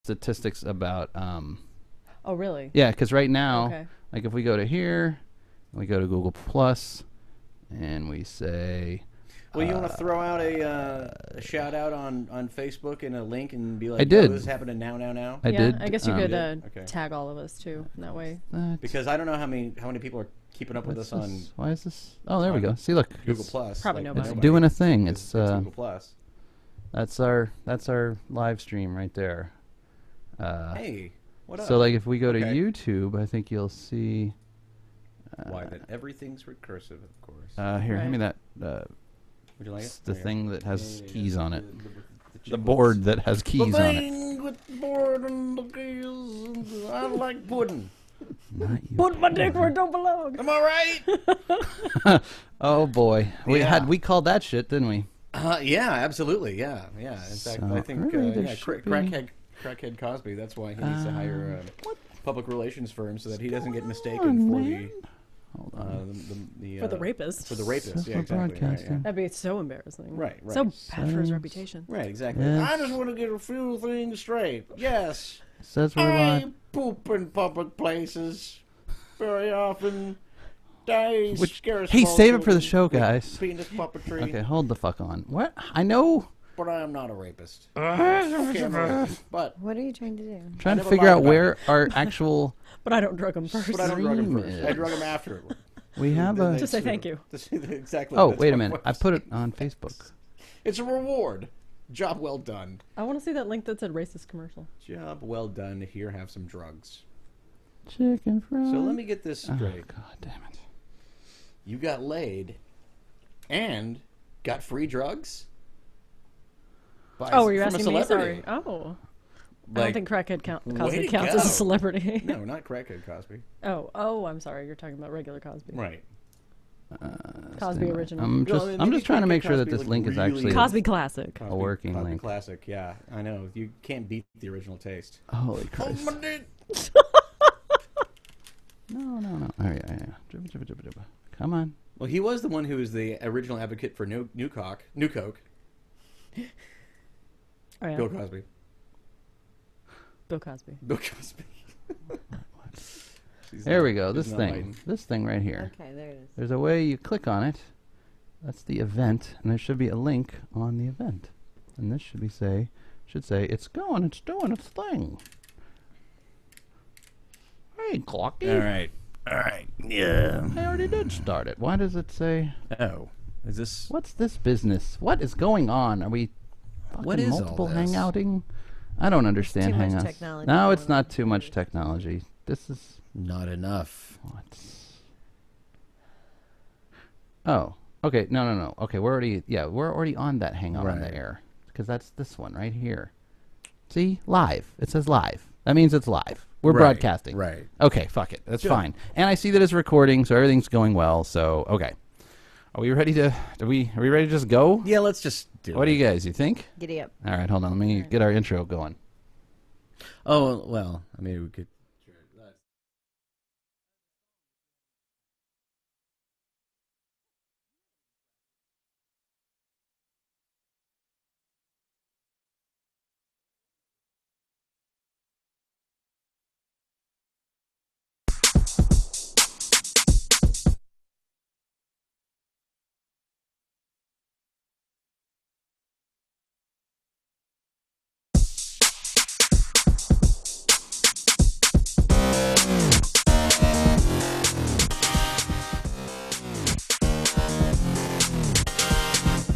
statistics about. Oh, really? Yeah, because right now, like if we go to here, we go to Google Plus, and we say. Well, you want to throw out a shout out on Facebook and a link and be like, I did. This is happening now. I did. I guess you could tag all of us too in that way. Because I don't know how many people are keeping up with us on. Why is this? Oh, there we go. See, look, Google Plus. Probably nobody. It's doing a thing. It's Google Plus. That's our live stream right there. Hey, what up? So like if we go to YouTube, I think you'll see. Why that everything's recursive, of course. Here, hand me that. Would you like it? The thing that has keys on it. The board that has keys on it. The thing with the board and the keys. I like pudding. Put my dick where it don't belong. Am I right? Oh boy, we called that shit, didn't we? Yeah, absolutely. Yeah. In fact, I think crackhead Cosby. That's why he needs to hire a public relations firm so that he doesn't get mistaken for the. For the rapist. For the rapist, yeah, exactly. Right, yeah. That'd be so embarrassing. Right. So bad for his reputation. Right, exactly. Yes. I just want to get a few things straight. Yes. Says I poop in public places very often. Hey, save it for the show, guys. Penis puppetry. Okay, hold the fuck on. What? I know. But I am not a rapist. But what are you trying to do? I'm trying to figure out where our actual. But I don't drug him first. But I don't drug him first. I drug him after. We have a. To say thank you. Exactly. Oh, wait a minute. I put it on Facebook. It's a reward. Job well done. I want to see that link that said racist commercial. Job well done. Here, have some drugs. Chicken fried. So let me get this straight. Oh, God damn it. You got laid and got free drugs? Oh, you're asking me? Sorry. Oh. I don't think Crackhead Cosby counts as a celebrity. No, not Crackhead Cosby. Oh, I'm sorry. You're talking about regular Cosby. Right. Cosby original. I'm just trying to make sure that this link is actually Cosby Classic. A working Cosby link. Classic, yeah. I know. You can't beat the original taste. Holy Christ. No. Oh, yeah. Come on. Well, he was the one who was the original advocate for New Coke. Oh, yeah. Bill Cosby. Bill Cosby. There we go. This thing right here. Okay, there it is. There's a way you click on it. That's the event, and there should be a link on the event. And this should say it's doing its thing. Hey, Clocky. All right. Yeah. I already did start it. Why does it say? Oh, is this? What's this business? What is going on? Are we? What is multiple all this? hangouting? I don't understand Too much hangouts. technology No, going it's not too much technology. This is Not enough. what? Oh, okay. No. Okay, we're already on that hangout on the air because that's this one right here. See, live. It says live. That means it's live. We're broadcasting. Right. Okay, fuck it. That's fine. And I see that it's recording, so everything's going well. So okay. Are we ready to? Are we ready to just go? Yeah, let's just do it. What do you guys? You think? Giddy up. All right, hold on. Let me get our intro going. Oh, well, I mean, we could.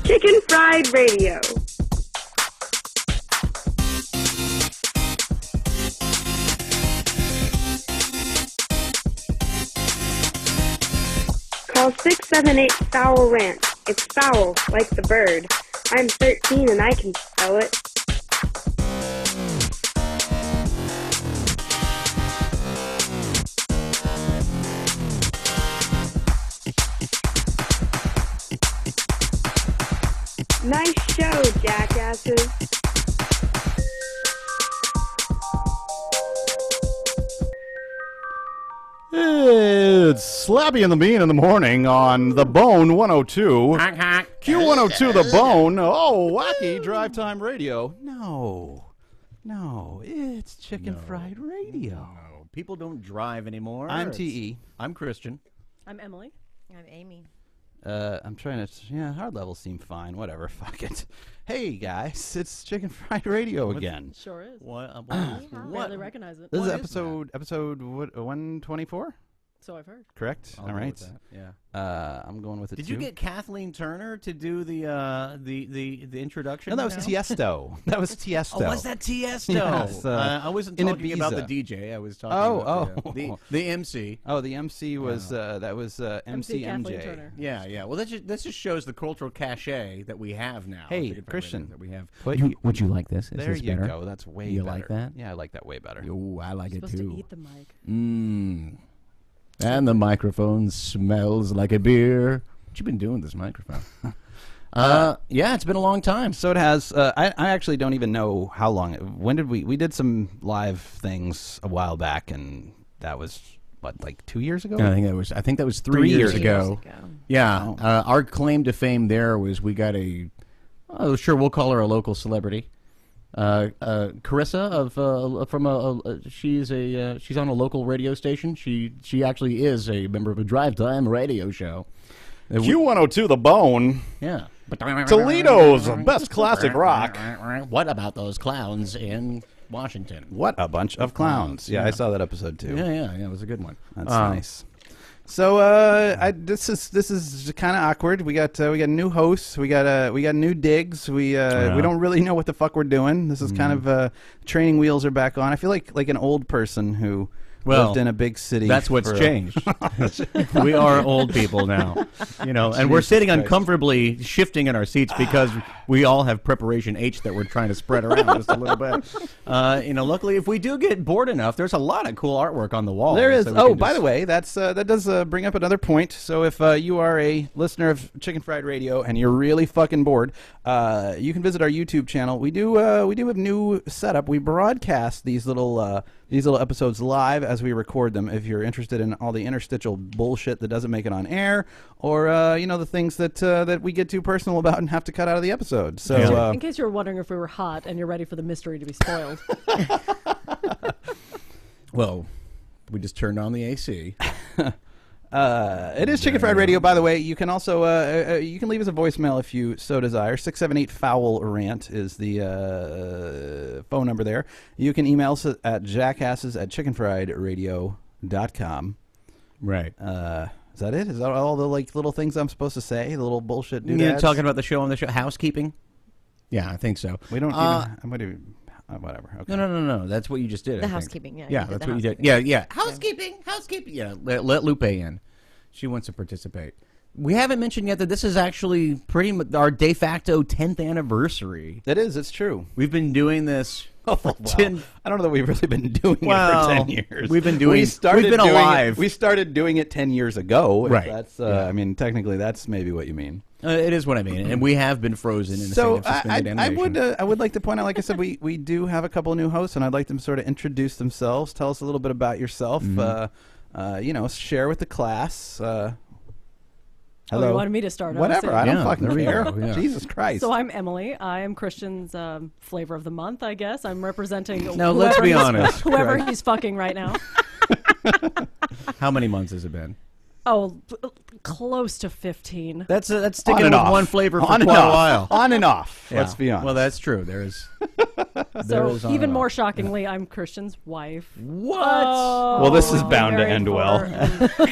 Chicken Fried Radio. Call 678 Foul Rant. It's foul, like the bird. I'm 13 and I can spell it. Nice show, jackasses. It's Slappy and the Bean in the morning on The Bone 102. Q102 The Bone. Oh, wacky drive time radio. No. No, it's Chicken Fried Radio. No, people don't drive anymore. I'm T.E. I'm Christian. I'm Emily. I'm Amy. I'm trying to... hard levels seem fine. Whatever, fuck it. Hey, guys, it's Chicken Fried Radio again. Sure is. What? Barely recognize it. This is episode 124? So I've heard. Correct? All right. Yeah. I'm going with it, Did you get Kathleen Turner to do the introduction? No, that was Tiesto. That was Tiesto. Oh, was that Tiesto? Yes, I wasn't talking about the DJ. I was talking about the MC. Oh, the MC was that was MC Kathleen MJ. Turner. Yeah. Well, that just shows the cultural cachet that we have now. Hey, Christian, that we have. would you like this? There you go. That's way you better. Like that? Yeah, I like that way better. Oh, I like You're it supposed too. to eat the mic. And the microphone smells like a beer. What you been doing with this microphone? Yeah, it's been a long time. So it has. I actually don't even know how long. When did we did some live things a while back, and that was what, like 2 years ago? I think that was 3 years ago. Yeah, our claim to fame there was we got we'll call her a local celebrity. Carissa she's on a local radio station. She actually is a member of a drive time radio show. Q102 The Bone. Yeah. Toledo's best classic rock. What about those clowns in Washington? What a bunch of clowns. Yeah, I saw that episode too. Yeah, it was a good one. That's nice. So this is kind of awkward. We got new hosts. We got new digs. We don't really know what the fuck we're doing. This is kind of training wheels are back on. I feel like an old person who lived in a big city. That's what's changed. We are old people now, and we're sitting uncomfortably, shifting in our seats because we all have preparation H that we're trying to spread around just a little bit. Luckily, if we do get bored enough, there's a lot of cool artwork on the wall. There is. Oh, by the way, that does bring up another point. So if you are a listener of Chicken Fried Radio and you're really fucking bored, you can visit our YouTube channel. We do have new setup. We broadcast these little episodes live as we record them. If you're interested in all the interstitial bullshit that doesn't make it on air, or the things that we get too personal about and have to cut out of the episode. So in case you were wondering if we were hot and you're ready for the mystery to be spoiled. Well, we just turned on the AC. It is Chicken Fried Radio, by the way. You can also you can leave us a voicemail if you so desire. 678-FOUL-RANT is the phone number there. You can email us at jackasses@chickenfriedradio.com. Right. Is that it? Is that all the little things I'm supposed to say? The little bullshit doodads? You're talking about the show on the show, housekeeping? Yeah, I think so. We don't even... whatever. Okay. No. That's what you just did. The housekeeping, yeah. Yeah, that's what you did. Yeah. Housekeeping. Yeah, let Lupe in. She wants to participate. We haven't mentioned yet that this is actually pretty much our de facto 10th anniversary. It is. It's true. We've been doing this for 10... I don't know that we've really been doing it for 10 years. We've been doing... We've been alive. We started doing it 10 years ago. Right. That's, I mean, technically, that's maybe what you mean. It is what I mean, and we have been frozen in the state of suspended animation. I would like to point out, like I said, we do have a couple of new hosts, and I'd like them to sort of introduce themselves. Tell us a little bit about yourself. Share with the class. Hello. You wanted me to start? Whatever. I don't fucking care. Yeah. Jesus Christ. So I'm Emily. I am Christian's flavor of the month, I guess. I'm representing. No, let's be honest. Whoever he's fucking right now. How many months has it been? Oh, close to 15. That's sticking with one flavor for quite a while. On and off. Yeah. Let's be honest. Well, that's true. There's even more shockingly, I'm Christian's wife. What? Oh, well, this is bound to end well.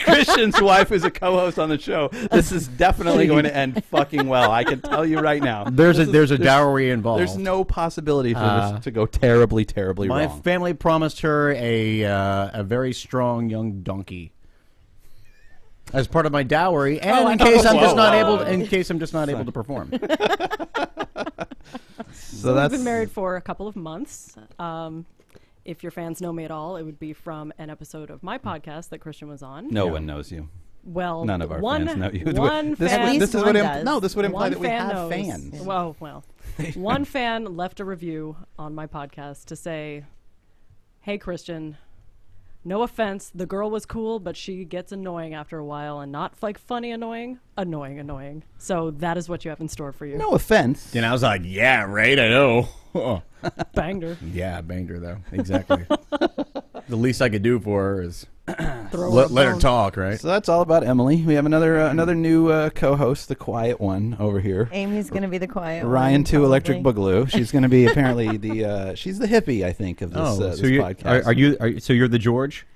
Christian's wife is a co-host on the show. This is definitely going to end fucking well. I can tell you right now. There's a dowry involved. There's no possibility for this to go terribly, terribly wrong. My family promised her a very strong young donkey as part of my dowry, and in case I'm just not able to perform. So we've been married for a couple of months. If your fans know me at all, it would be from an episode of my podcast that Christian was on. No one knows you. Well, none of our fans know you. This would imply that we have fans. Well, one fan left a review on my podcast to say, "Hey, Christian, no offense, the girl was cool, but she gets annoying after a while, and not like funny annoying, annoying. So that is what you have in store for you. No offense. And I was like, yeah, right, I know. Banged her. Yeah, I banged her, though. Exactly. The least I could do for her is let her talk, right? So that's all about Emily. We have another new co-host, the quiet one over here. Amy's going to be the quiet one. Ryan 2 probably. Electric Boogaloo. She's going to be apparently she's the hippie, I think, of this, so this you, podcast. so you're the George?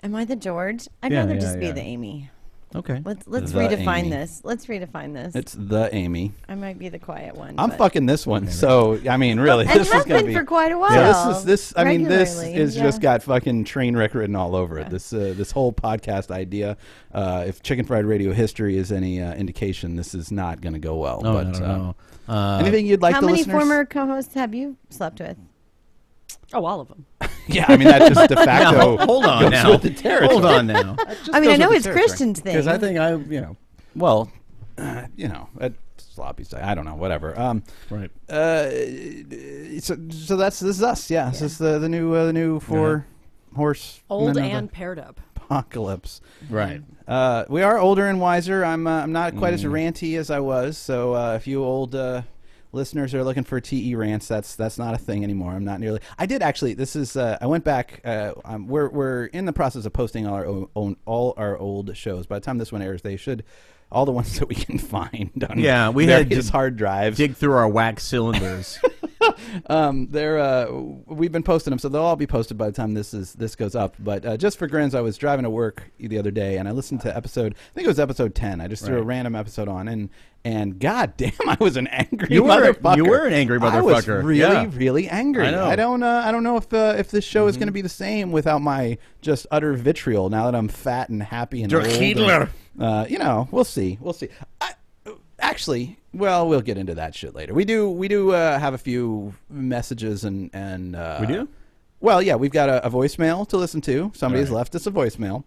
Am I the George? I'd Yeah, rather yeah, just be yeah. the Amy. Okay. Let's The redefine Amy. this. Let's redefine this. It's the Amy. I might be the quiet one. I'm but- fucking this one. So I mean, really, And this is have going to been be for quite a while. Yeah, this. I mean, this regularly, is yeah. just got fucking train wreck written all over it. This whole podcast idea. If Chicken Fried Radio history is any indication, this is not going to go well. Oh, but no, no. anything you'd like How the many listeners? former co-hosts have you slept with? Oh, all of them. Yeah, I mean that just de facto. Now, hold on goes now. with the territory. Hold on now. I mean, I know it's Christian's thing. Because I think Well, at sloppy style. I don't know. Whatever. right. So this is us. Yeah, this is the new four horse Old and paired up. apocalypse. Right. We are older and wiser. I'm not quite as ranty as I was. So if you old listeners are looking for TE rants, that's not a thing anymore. I'm not nearly. I did actually. This is. I went back. We're in the process of posting all our old shows. By the time this one airs, they should. All the ones that we can find on we had various hard drives. Dig through our wax cylinders. We've been posting them, so they'll all be posted by the time this goes up. But just for grins, I was driving to work the other day, and I listened to episode. I think it was episode 10. I just threw a random episode on, and god damn, I was an angry motherfucker. You were an angry motherfucker. I was really angry. I know. I don't know if this show is going to be the same without my just utter vitriol. Now that I'm fat and happy and old. Hitler. We'll see. Actually, well, we'll get into that shit later. We do have a few messages and We do? Well, yeah, we've got a voicemail to listen to. Somebody has left us a voicemail.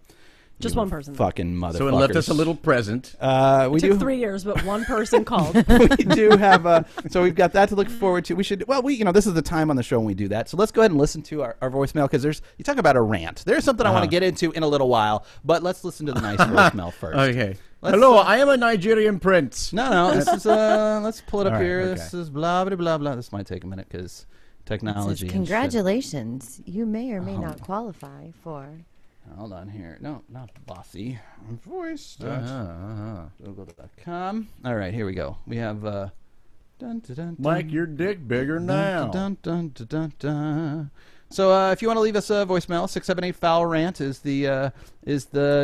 Just one person. Fucking motherfuckers. So it left us a little present. We It took do 3 years, but one person called. we do have so we've got that to look forward to. We should this is the time on the show when we do that. So let's go ahead and listen to our voicemail because you talk about a rant. There's something I want to get into in a little while, but let's listen to the nice voicemail first. Okay. Let's, Hello, I am a Nigerian prince. No, this is let's pull it up All right, here. okay. This is blah blah blah blah. This might take a minute because technology. and shit. Congratulations. You may or may not qualify for. Hold on here. No, not bossy. Voice. Google.com. All right, here we go. We have dun, dun, dun, Mike, your dick bigger now. dun, dun, dun, dun, dun. So if you want to leave us a voicemail, 678 foul rant is the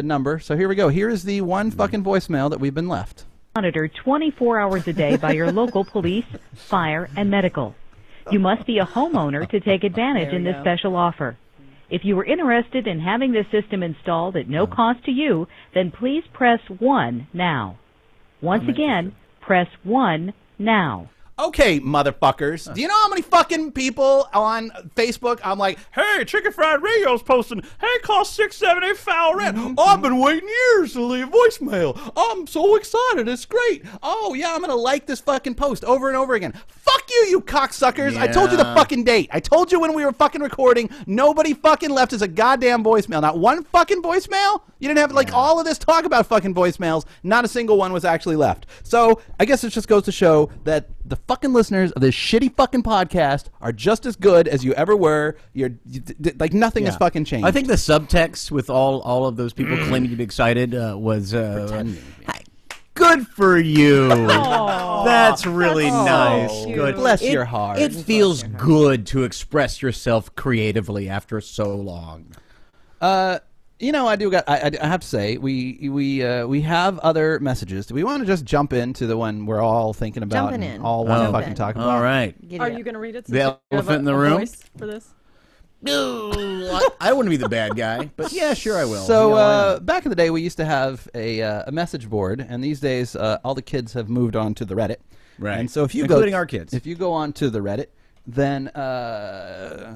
number. So here we go. Here is the one fucking voicemail that we've been left. Monitored 24 hours a day by your local police, fire, and medical. You must be a homeowner to take advantage in this special offer. If you are interested in having this system installed at no cost to you, then please press 1 now. Once again, press 1 now. Okay, motherfuckers. Do you know how many fucking people on Facebook I'm like, hey, Chicken Fried Radio's posting, hey, call 678 foul rant. I've been waiting years to leave voicemail. I'm so excited. It's great. Oh, yeah, I'm going to like this fucking post over and over again. Fuck you, you cocksuckers. I told you the fucking date. I told you when we were fucking recording. Nobody fucking left us a goddamn voicemail. Not one fucking voicemail? You didn't have all of this talk about fucking voicemails. Not a single one was actually left. So I guess it just goes to show that the fucking listeners of this shitty fucking podcast are just as good as you ever were. Like nothing has fucking changed. I think the subtext with all of those people claiming to be excited was good for you. That's really nice. Good. Bless your heart. It feels good to express yourself creatively after so long. I have to say we have other messages. Do we want to just jump into the one we're all thinking about Jumping and in. all want to Jump fucking in. talk about? All right. Are you going to read it? The since you have elephant in the a room? voice for this? I wouldn't be the bad guy, but yeah, sure I will. So back in the day, we used to have a message board, and these days all the kids have moved on to the Reddit. Right. And so if you including our kids. if you go on to the Reddit, then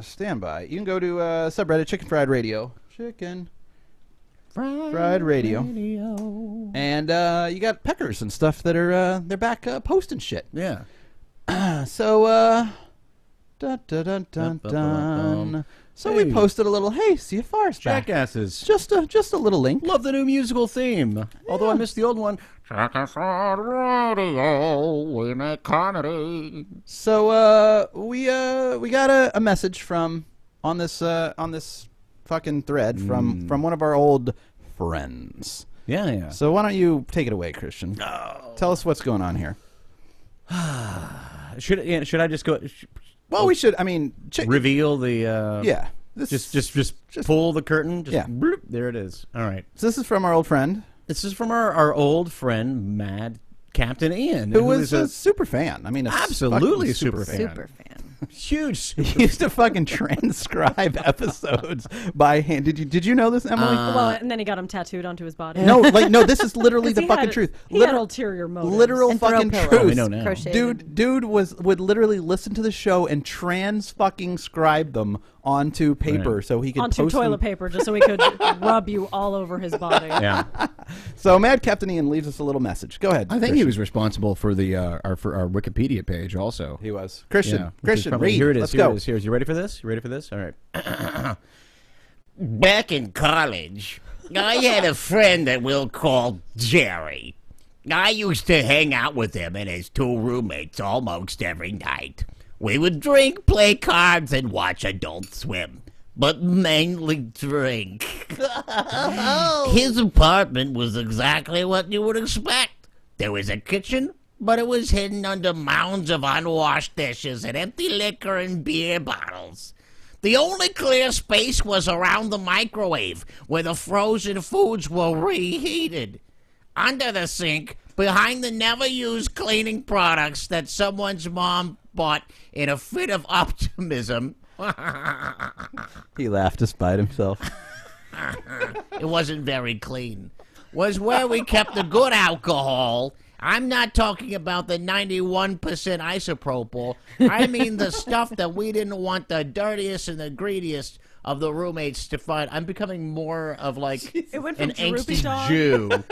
stand by. You can go to subreddit Chicken Fried Radio. Chicken Fried Radio. And you got Peckers and stuff that are they're back posting shit. Yeah. So dun, dun, dun, dun, dun. So we posted a little, hey, CFR's back. Jackasses. Just a little link. Love the new musical theme. Although I missed the old one. Radio, we make comedy. So we got a message from on this fucking thread from one of our old friends. Yeah. So why don't you take it away, Christian? Tell us what's going on here. Should I just go? Well, we should. I mean, Reveal the. Yeah. Just pull the curtain. Just, yeah. Bloop, there it is. All right. So this is from our old friend. This is from our old friend, Mad Captain Ian, who was a super fan. I mean, absolutely super fan. Super fan. Huge. Super He used to fucking transcribe episodes by hand. Did you know this, Emily? Well, and then he got them tattooed onto his body. No, this is literally the fucking truth. He had ulterior motives. Literal And throw fucking pillows. truth. We know now. Crocheted. Dude would literally listen to the show and fucking scribe them onto paper so he could onto post toilet them. paper just so he could rub you all over his body. Yeah. So Mad Captain Ian leaves us a little message. Go ahead. I think he was responsible for the our Wikipedia page also. He was. Christian. Yeah. Christian, Probably, read. here it is. Let's Here go. it is. Here it is. You ready for this? You ready for this? All right. Back in college, I had a friend that we'll call Jerry. I used to hang out with him and his two roommates almost every night. We would drink, play cards, and watch Adult Swim, but mainly drink. His apartment was exactly what you would expect. There was a kitchen, but it was hidden under mounds of unwashed dishes and empty liquor and beer bottles. The only clear space was around the microwave, where the frozen foods were reheated. Under the sink, behind the never-used cleaning products that someone's mom bought in a fit of optimism. He laughed despite himself. It wasn't very clean. Was where we kept the good alcohol. I'm not talking about the 91% isopropyl. I mean the stuff that we didn't want the dirtiest and the greediest of the roommates to find. I'm becoming more of like It went from an droopy angsty dog. Jew.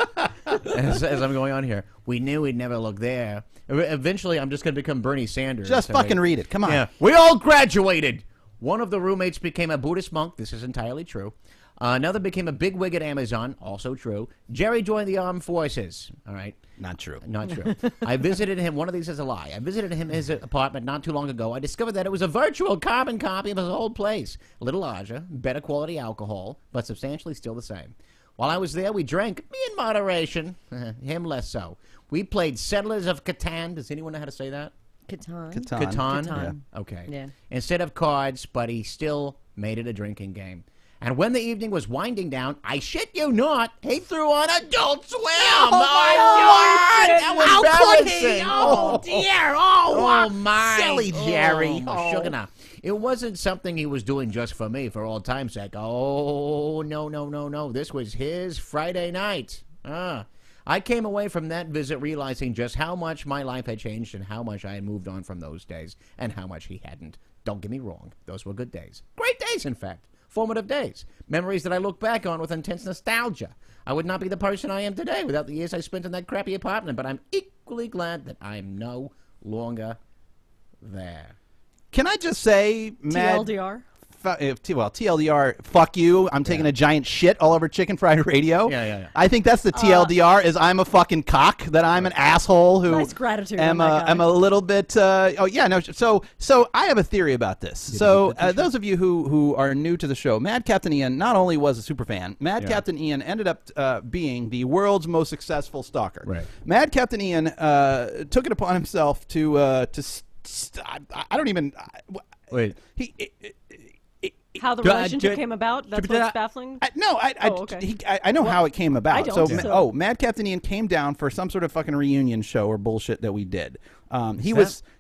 as I'm going on here. We knew we'd never look there. Eventually, I'm just going to become Bernie Sanders. Just fucking read it. Come on. Yeah. We all graduated. One of the roommates became a Buddhist monk. This is entirely true. Another became a bigwig at Amazon. Also true. Jerry joined the armed forces. All right. Not true. Not true. I visited him. One of these is a lie. I visited him in his apartment not too long ago. I discovered that it was a virtual carbon copy of his old place. A little larger, better quality alcohol, but substantially still the same. While I was there, we drank, me in moderation, him less so. We played Settlers of Catan. Does anyone know how to say that? Catan. Catan? Catan. Okay. Yeah. Instead of cards, but he still made it a drinking game. And when the evening was winding down, I shit you not, he threw on Adult Swim. Oh my God! That was embarrassing. Oh, dear. Oh, my. silly Jerry. Oh, sugar now. It wasn't something he was doing just for me, for old time's sake. Oh, no. This was his Friday night. I came away from that visit realizing just how much my life had changed and how much I had moved on from those days and how much he hadn't. Don't get me wrong. Those were good days. Great days, in fact. Formative days. Memories that I look back on with intense nostalgia. I would not be the person I am today without the years I spent in that crappy apartment, but I'm equally glad that I'm no longer there. Can I just say, Mad... TLDR? TLDR, fuck you. I'm taking a giant shit all over Chicken Fried Radio. Yeah. I think that's the TLDR, is I'm a fucking cock, that I'm an asshole who... Nice gratitude am on that guy. I'm a little bit... So I have a theory about this. So those of you who are new to the show, Mad Captain Ian not only was a super fan, Mad Captain Ian ended up being the world's most successful stalker. Right. Mad Captain Ian took it upon himself to I don't even... Wait. How the relationship came about? That's what's baffling? I know how it came about. I don't, Mad Captain Ian came down for some sort of fucking reunion show or bullshit that we did. Wow.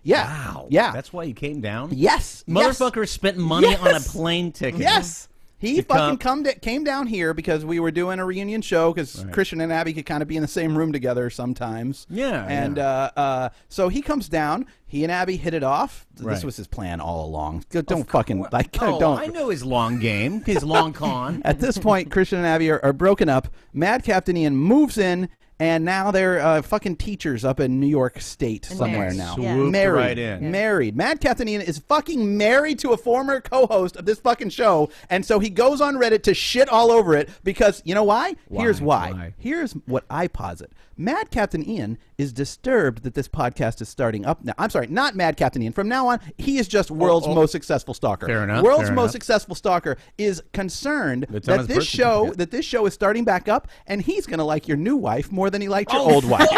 Yeah. That's why he came down? Yes. Motherfucker spent money on a plane ticket. Yes. He came down here because we were doing a reunion show because Christian and Abby could kind of be in the same room together sometimes. Yeah. And so he comes down. He and Abby hit it off. Right. This was his plan all along. Don't fucking don't. don't. I know his long game, his long con. At this point, Christian and Abby are broken up. Mad Captain Ian moves in and now they're fucking teachers up in New York State somewhere married. now. Yeah. Swooped Married, right in. married. Mad Captain Ian is fucking married to a former co-host of this fucking show, and so he goes on Reddit to shit all over it because you know why? Here's why. Why? Here's what I posit. Mad Captain Ian is disturbed that this podcast is starting up now. I'm sorry, not Mad Captain Ian. From now on, he is just world's most successful stalker. Fair enough, World's fair most enough. successful stalker is concerned It's on that his this birth show certificate. is starting back up, and he's going to like your new wife more than he liked your old wife.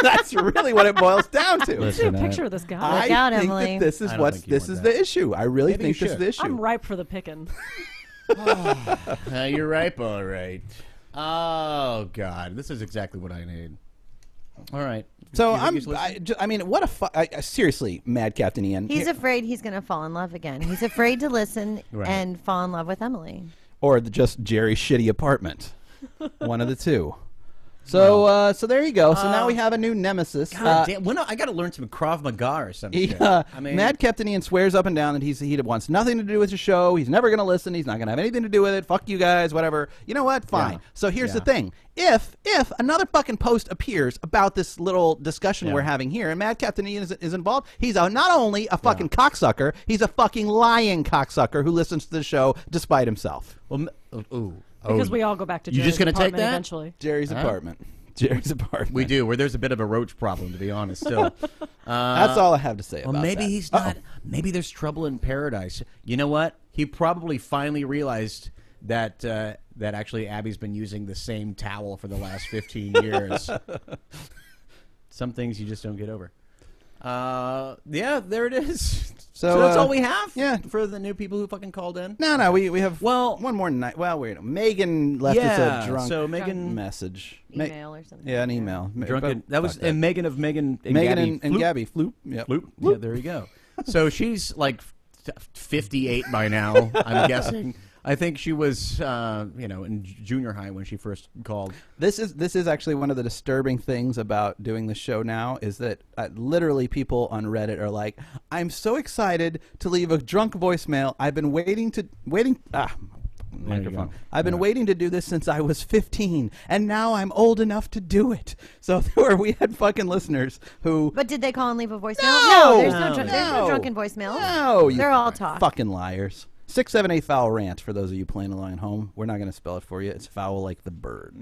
That's really what it boils down to. Listen, See a picture of this guy. I Look out, think Emily. that this is I don't what's think you this want is that. the issue. I really Maybe you think this is the issue. I'm ripe for the picking. You're ripe, all right. Oh God, this is exactly what I need. All right. So You think he's listening? I mean, what a seriously, Mad Captain Ian. He's afraid he's going to fall in love again. He's afraid to listen Right. and fall in love with Emily. or just Jerry's shitty apartment. One of the two. So so there you go. So now we have a new nemesis. God damn, I got to learn some Krav Maga or something. I mean, Mad Captain Ian swears up and down that he wants nothing to do with the show. He's never going to listen. He's not going to have anything to do with it. Fuck you guys, whatever. You know what? Fine. Yeah. So here's the Yeah. thing. If another fucking post appears about this little discussion we're having here, and Mad Captain Ian is involved, he's not only a fucking cocksucker, he's a fucking lying cocksucker who listens to the show despite himself. Well, Because we all go back to You Jerry's just gonna take apartment that? eventually. Jerry's apartment. Jerry's apartment. we do, where there's a bit of a roach problem, to be honest. Still, That's all I have to say well, about maybe that. he's not. Maybe there's trouble in paradise. You know what? He probably finally realized that that actually Abby's been using the same towel for the last 15 years. Some things you just don't get over. Yeah, there it is. So that's all we have. yeah. for the new people who fucking called in. No, we have Well- one more night. Well, wait. Megan left us a drunk So Megan, message. Email or something. Yeah, an email. drunken. But That was fuck that. and Megan of Megan. And Megan Gabby and Floop. Gabby Floop. Yep. Floop. Yeah, there you go. So she's like 58 by now. I'm guessing. I think she was, in junior high when she first called. This is actually one of the disturbing things about doing the show now is that literally people on Reddit are like, "I'm so excited to leave a drunk voicemail. I've been waiting. Microphone. go. I've been waiting to do this since I was 15, and now I'm old enough to do it." So we had fucking listeners who. But did they call and leave a voicemail? No! There's No. there's no drunken voicemail. No, you They're all talk. fucking liars. 678 foul rant for those of you playing along at home. We're not going to spell it for you. It's foul like the bird.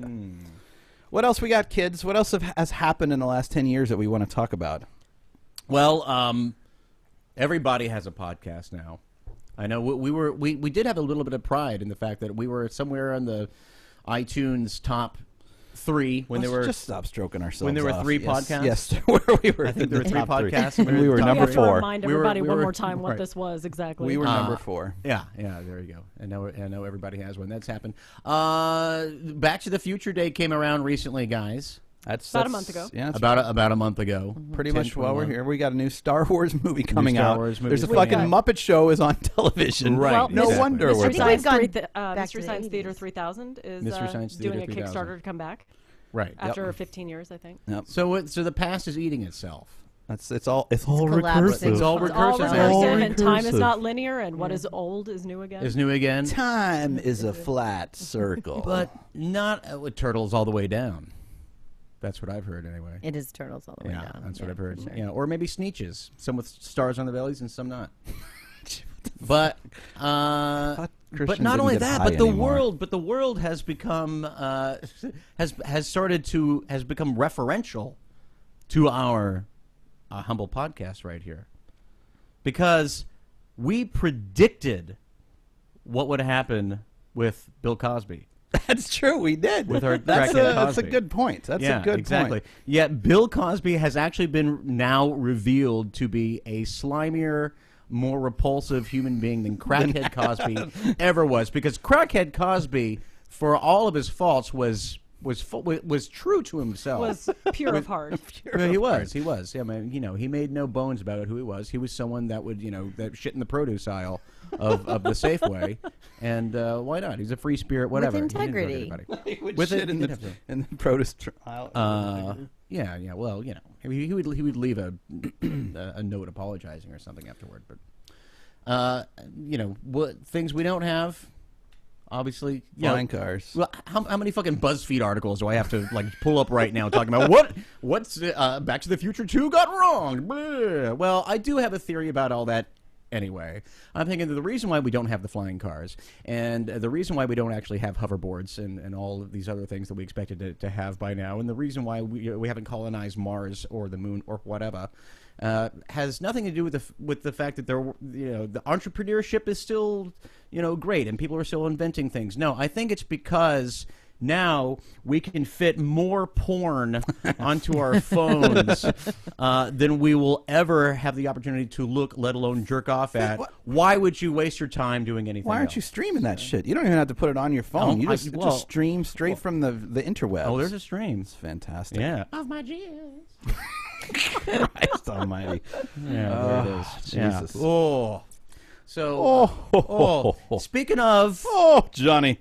What else we got, kids? What else has happened in the last 10 years that we want to talk about? Well, everybody has a podcast now. I know we did have a little bit of pride in the fact that we were somewhere on the iTunes top 3 when Let's there were just stop stroking ourselves. when there were off. 3 Yes, podcasts? Yes, we were. I think there were in the 3 top podcasts. And we were top number You have to 4. remind We were- everybody we one were- more time what right. this was exactly. We were number 4. Yeah, there you go. I know everybody has one. That's happened. Back to the Future Day came around recently, guys. That's About a month ago. Yeah, that's About a month ago. pretty 10, much while we're 21. here. We got a new Star Wars movie coming Star out. Wars movie There's a coming fucking out. Muppet show is on television. Right. Well, No exactly. wonder Mystery we're We've Science, gone 3, back Mystery to the Science 80s. Theater 3000 is Mystery Science doing Theater a 3000. Kickstarter to come back Right. after 15 years, I think. Yep. So the past is eating itself. It's all collapsing. It's all It's all recursive. recursive, and time is recursive. not linear, and what is old is new again. Is new again. Time is a flat circle. But not with turtles all the way down. That's what I've heard anyway. It is turtles all the way Yeah, down. that's what I've heard. for sure. Yeah, or maybe sneeches. Some with stars on the bellies and some not. But Christians not didn't only get that, high but the anymore. world has become has become referential to our humble podcast right here, because we predicted what would happen with Bill Cosby. That's true. We did. With our that's crackhead that's a Cosby. good point. That's Yeah, a good exactly. point. Yet Bill Cosby has actually been now revealed to be a slimier, more repulsive human being than Crackhead Cosby ever was. Because Crackhead Cosby, for all of his faults, was true to himself. Was pure of heart. Yeah, he was. Yeah, man. He made no bones about it. Who he was. He was someone that would, that shit in the produce aisle of the Safeway, and why not? He's a free spirit. Whatever. With He didn't hurt integrity. anybody. He would With shit it- in he'd the have to. in the produce aisle. Yeah. Well, he would leave a note apologizing or something afterward. But things we don't have. obviously, Flying cars. Well, how many fucking BuzzFeed articles do I have to like pull up right now talking about what's Back to the Future 2 got wrong? Blah. Well, I do have a theory about all that. Anyway, I'm thinking that the reason why we don't have the flying cars and the reason why we don't actually have hoverboards and all of these other things that we expected to have by now, and the reason why we haven't colonized Mars or the moon or whatever, has nothing to do with the fact that the entrepreneurship is still great and people are still inventing things. No, I think it's because now we can fit more porn onto our phones than we will ever have the opportunity to look, let alone jerk off at. Why would you waste your time doing anything Why aren't else? you streaming that shit? You don't even have to put it on your phone. You just stream straight from the interwebs. Oh, there's a stream. It's fantastic. Yeah. Of my jizz. Christ almighty. Yeah, there it is. Jesus. Yeah. Oh. So, speaking of... Johnny.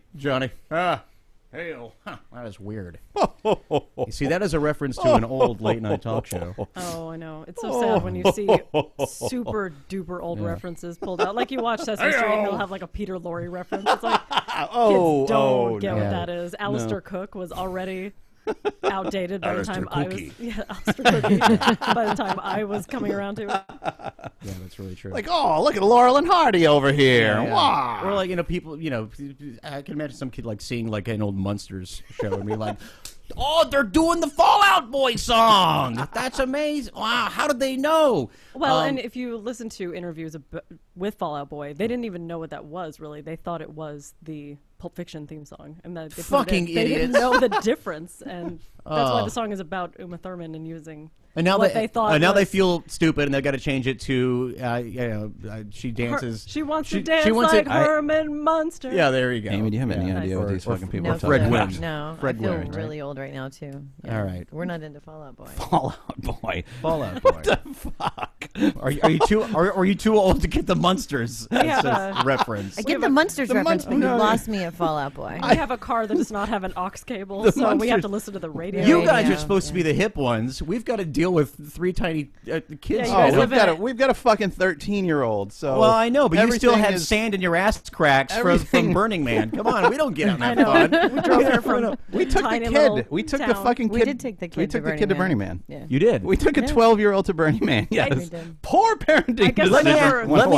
Hail. Huh, that is weird. You see, that is a reference to an old late-night talk show. Oh, I know. It's so sad when you see super duper old references pulled out. Like you watch Sesame Street and they'll have like a Peter Lorre reference. It's like, kids don't get what that is. Alistair Cook was already outdated by the time I was... Yeah, Alistair Cookie. By the time I was coming around to it. Yeah, that's really true. Like, look at Laurel and Hardy over here. Yeah. Wow. Or like, people, I can imagine some kid like seeing like an old Munsters show and be like, oh, they're doing the Fall Out Boy song. That's amazing. Wow, how did they know? Well, and if you listen to interviews with Fall Out Boy, they didn't even know what that was, really. They thought it was the Pulp Fiction theme song. And they fucking idiots. They didn't know the difference. And that's why the song is about Uma Thurman and using... And now they thought now they feel stupid, and they've got to change it to, she dances. She wants to dance like Herman Munster. Yeah, there you go. Amy, do you have any idea what these fucking people are talking Fred about? Gwynn. No, Fred I feel Gwynn, really old right now too. All right, we're not into Fall Out Boy. Fall Out Boy. Fall Out Boy. What the fuck? Are you too old to get the Munsters reference? I get the Munsters reference, but you lost me at Fall Out Boy. I have a car that does not have an aux cable, so we have to listen to the radio. You guys are supposed to be the hip ones. We've got to deal with three tiny kids. We've got a fucking 13-year-old. So well, I know, but you still had sand in your ass cracks from Burning Man. Come on, we don't get on that fun. We drove here from we took the kid. We took the fucking kid. We did take the kid. We took the kid to Burning Man. Yeah. You did. We took a 12-year-old to Burning Man. Yes. We did. Poor parenting. I guess let me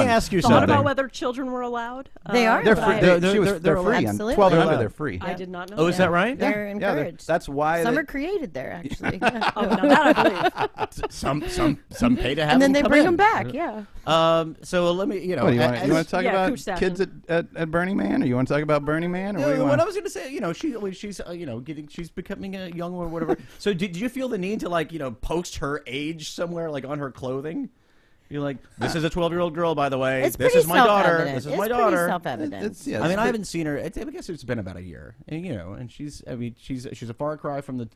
ask you thought something. about whether children were allowed. They are. They're free. They're free. Absolutely. 12 and under, they're free. I did not know. Oh, is that right? They're encouraged. That's why some are created there, actually. Oh, now that I believe. Some pay to have and then them they come bring in. them back. Yeah. So let me, What, you want to talk about Cooch kids at Burning Man, or you want to talk about Burning Man, or what do you what want? I was going to say, she's becoming a young one, or whatever. So did you feel the need to post her age somewhere, like on her clothing? You're like, this is a 12-year-old girl, by the way. It's this pretty is my daughter. self-evident. This is It's my pretty daughter. self-evident. I mean, I haven't seen her. I guess it's been about a year, and she's a far cry from the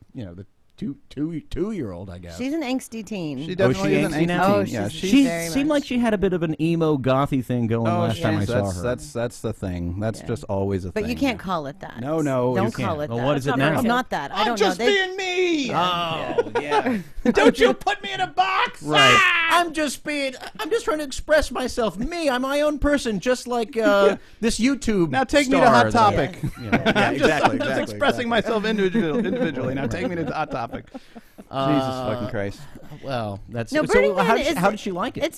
two-year-old, I guess. She's an angsty teen. She definitely is an angsty angsty now? teen. Yeah, She very seemed much. like she had a bit of an emo gothy thing going last time I saw her. That's the thing. That's just always a thing. But you can't call it that. No, Don't you call can't. it Well, that. what is it now? It's not that. I I'm don't just know. being me. Oh, yeah. Don't you put me in a box. Right. I'm just trying to express myself. Me, I'm my own person, just like this YouTube. Now take me to star Hot that- Topic. Yeah, I'm just expressing myself individually. Now take me to Hot Topic. Jesus fucking Christ. Well, that's No, so. Burning Man How did she like it?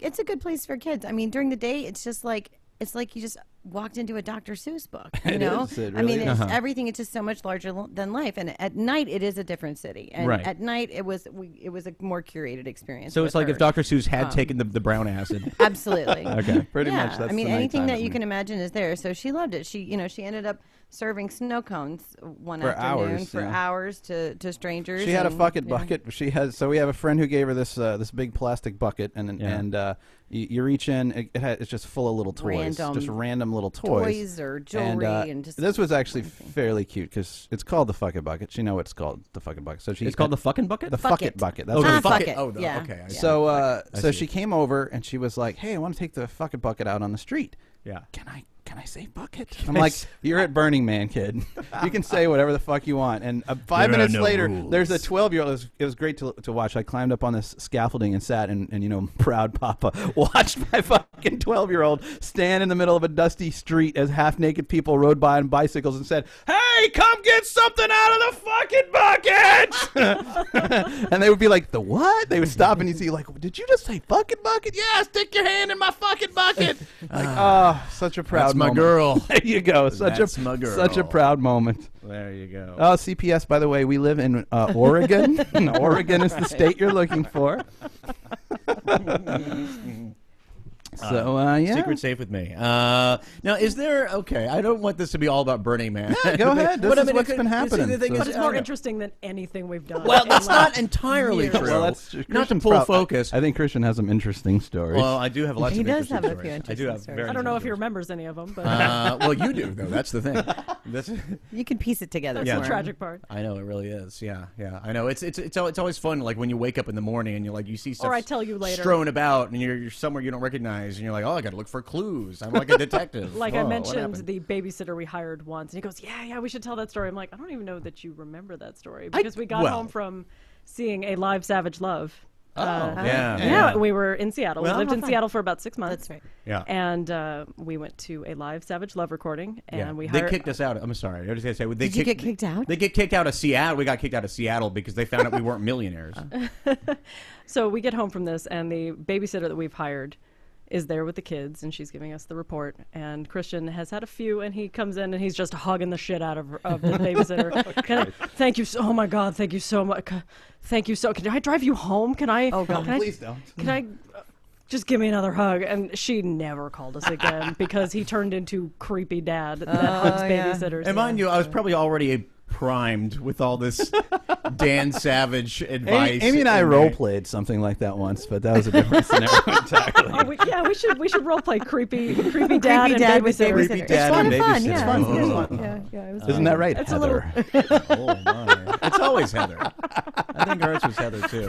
It's a good place for kids. I mean, during the day, it's just like you just walked into a Dr. Seuss book. You know, is. It I mean, really it's is. everything. It's just so much larger than life. And at night, it is a different city. And Right. at night, it was a more curated experience. So with it's like her. if Dr. Seuss had taken the brown acid. Absolutely. Okay. Pretty yeah, much. That's I mean, the anything nighttime that you for can me. imagine is there. So she loved it. She ended up serving snow cones one For afternoon hours, for yeah. hours to strangers. She had a and, bucket. So we have a friend who gave her this big plastic bucket, and you reach in. It's just full of little toys, just random little toys or jewelry, and just this was actually fairly cute because it's called the fucking bucket. She know it's called the fucking bucket. So It's called the fucking bucket. the fucking bucket. That's Oh, what the it's bucket. bucket. Oh, Yeah. okay. I see. So I so see. she came over and she was like, "Hey, I want to take the fucking bucket out on the street. Yeah. Can can I say fuck it? I'm like, you're at Burning Man, kid. You can say whatever the fuck you want. And 5 minutes later, there's a 12-year-old. It was great to watch. I climbed up on this scaffolding and sat, and proud papa watched my fucking 12-year-old stand in the middle of a dusty street as half-naked people rode by on bicycles and said, "Hey, come get something out of the fucking bucket!" And they would be like, "The what?" They would stop, and you'd see, like, "Did you just say fucking bucket?" "Yeah, stick your hand in my fucking bucket." Like, oh, such a proud moment. That's my girl. There you go. Such my girl. Such a proud moment. There you go. Oh, CPS, by the way, we live in Oregon. Oregon is the state you're looking for. So, yeah. Secret safe with me. Now, is there... Okay, I don't want this to be all about Burning Man. Yeah, go ahead. This is what's been happening. But it's more interesting than anything we've done. Well, that's not entirely true. Well, that's not to pull focus. I think Christian has some interesting stories. Well, I do have lots of interesting stories. He does have a few interesting stories. I don't know if he remembers any of them. But well, you do, though. That's the thing. You can piece it together. That's the tragic part. I know, it really is. Yeah. I know. It's always fun, like, when you wake up in the morning and you see stuff or I tell you later. strewn about, and you're somewhere you don't recognize, and you're like, oh, I got to look for clues. I'm like a detective. Like I mentioned the babysitter we hired once, and he goes, yeah, we should tell that story. I'm like, I don't even know that you remember that story because we got home from seeing a live Savage Love. Yeah, we were in Seattle. We lived in Seattle for about 6 months. That's right. Yeah. And we went to a live Savage Love recording, and we hired... They kicked us out. I'm sorry. I was going to say... Did you get kicked out? They get kicked out of Seattle. We got kicked out of Seattle because they found out we weren't millionaires. So we get home from this, and the babysitter that we've hired is there with the kids, and she's giving us the report. And Christian has had a few, and he comes in and he's just hugging the shit out of the babysitter. Thank you so. Oh my God, thank you so much. Thank you so. Can I drive you home? Can I? Oh God, please don't. Can I? Just give me another hug. And she never called us again because he turned into creepy dad that hugs babysitters. And mind you, I was probably already primed with all this Dan Savage advice. Amy and I role played something like that once, but that was a different scenario entirely. We should role play creepy dad and babysitter. Creepy dad and babysitter. It's fun. Yeah. Isn't that right, It's Heather? Oh my! It's always Heather. I think ours was Heather too.